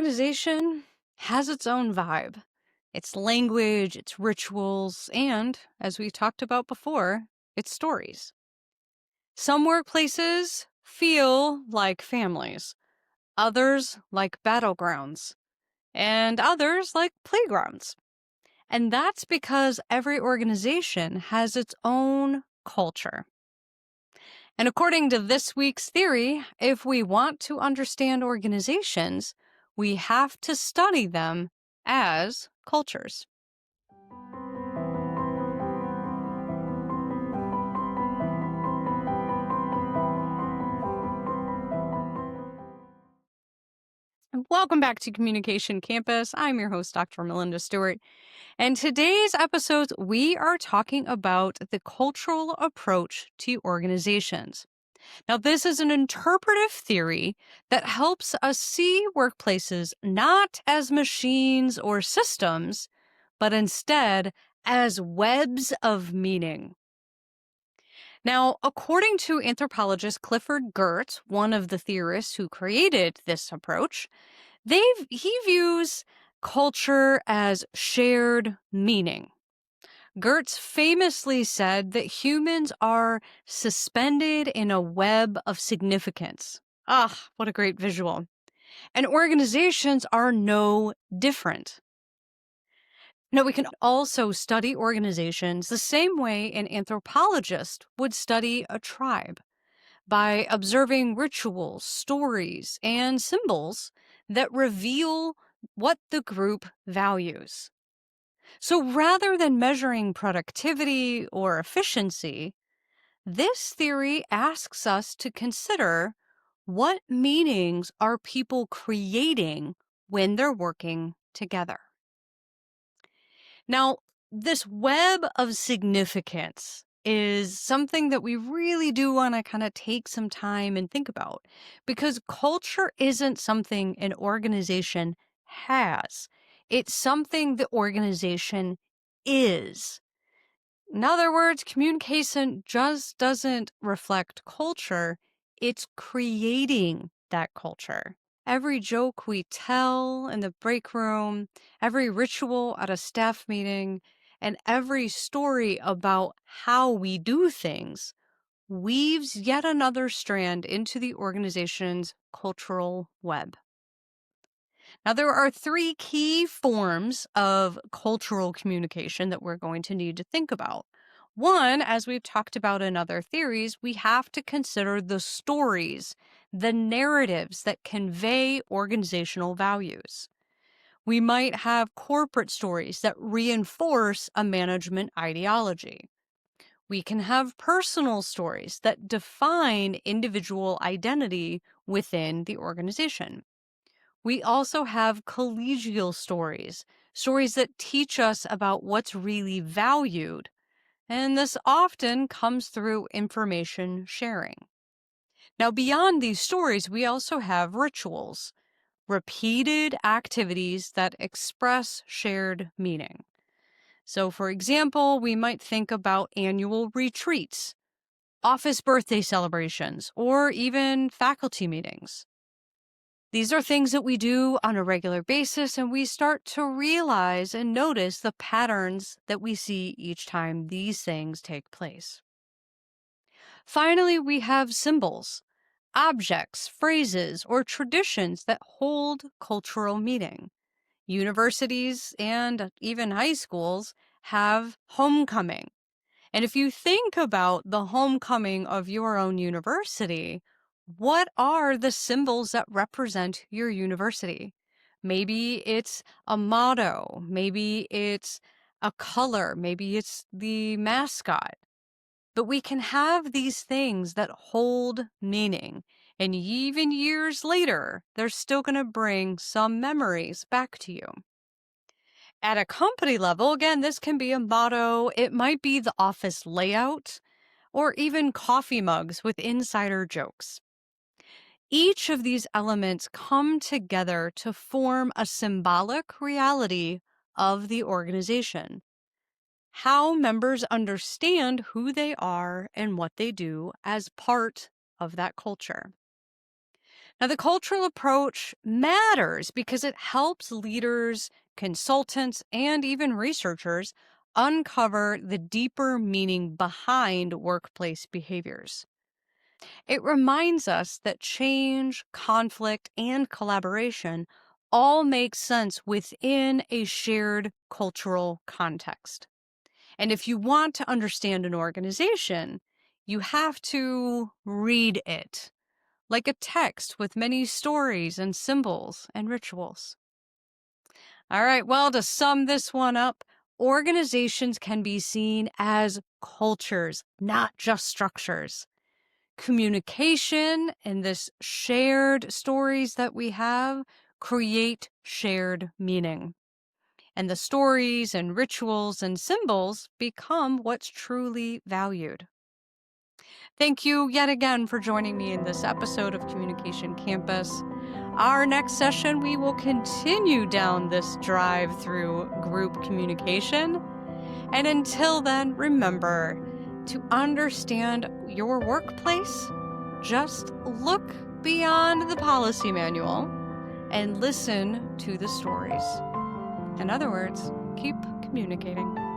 organization has its own vibe, its language, its rituals, and, as we talked about before, its stories. Some workplaces feel like families, others like battlegrounds, and others like playgrounds. And that's because every organization has its own culture. And according to this week's theory, if we want to understand organizations, we have to study them as cultures. And welcome back to Communication Campus. I'm your host, Dr. Malynnda Stewart. And today's episodes, we are talking about the cultural approach to organizations. Now, this is an interpretive theory that helps us see workplaces not as machines or systems, but instead as webs of meaning. Now, according to anthropologist Clifford Geertz, one of the theorists who created this approach, he views culture as shared meaning. Geertz famously said that humans are suspended in a web of significance. Ah, what a great visual. And organizations are no different. Now, we can also study organizations the same way an anthropologist would study a tribe by observing rituals, stories, and symbols that reveal what the group values. So rather than measuring productivity or efficiency, this theory asks us to consider what meanings are people creating when they're working together. Now, this web of significance is something that we really do want to kind of take some time and think about because culture isn't something an organization has. It's something the organization is. In other words, communication just doesn't reflect culture, it's creating that culture. Every joke we tell in the break room, every ritual at a staff meeting, and every story about how we do things weaves yet another strand into the organization's cultural web. Now, there are three key forms of cultural communication that we're going to need to think about. One, as we've talked about in other theories, we have to consider the stories, the narratives that convey organizational values. We might have corporate stories that reinforce a management ideology. We can have personal stories that define individual identity within the organization. We also have collegial stories, stories that teach us about what's really valued. And this often comes through information sharing. Now, beyond these stories, we also have rituals, repeated activities that express shared meaning. So, for example, we might think about annual retreats, office birthday celebrations, or even faculty meetings. These are things that we do on a regular basis, and we start to realize and notice the patterns that we see each time these things take place. Finally, we have symbols, objects, phrases, or traditions that hold cultural meaning. Universities and even high schools have homecoming. And if you think about the homecoming of your own university, what are the symbols that represent your university? Maybe it's a motto, maybe it's a color, maybe it's the mascot. But we can have these things that hold meaning. And even years later, they're still going to bring some memories back to you. At a company level, again, this can be a motto. It might be the office layout or even coffee mugs with insider jokes. Each of these elements come together to form a symbolic reality of the organization. How members understand who they are and what they do as part of that culture. Now, the cultural approach matters because it helps leaders, consultants, and even researchers uncover the deeper meaning behind workplace behaviors. It reminds us that change, conflict, and collaboration all make sense within a shared cultural context. And if you want to understand an organization, you have to read it like a text with many stories and symbols and rituals. All right, well, to sum this one up, organizations can be seen as cultures, not just structures. Communication and this shared stories that we have create shared meaning. And the stories and rituals and symbols become what's truly valued. Thank you yet again for joining me in this episode of Communication Campus. Our next session, we will continue down this drive through group communication. And until then, remember to understand your workplace, just look beyond the policy manual and listen to the stories. In other words, keep communicating.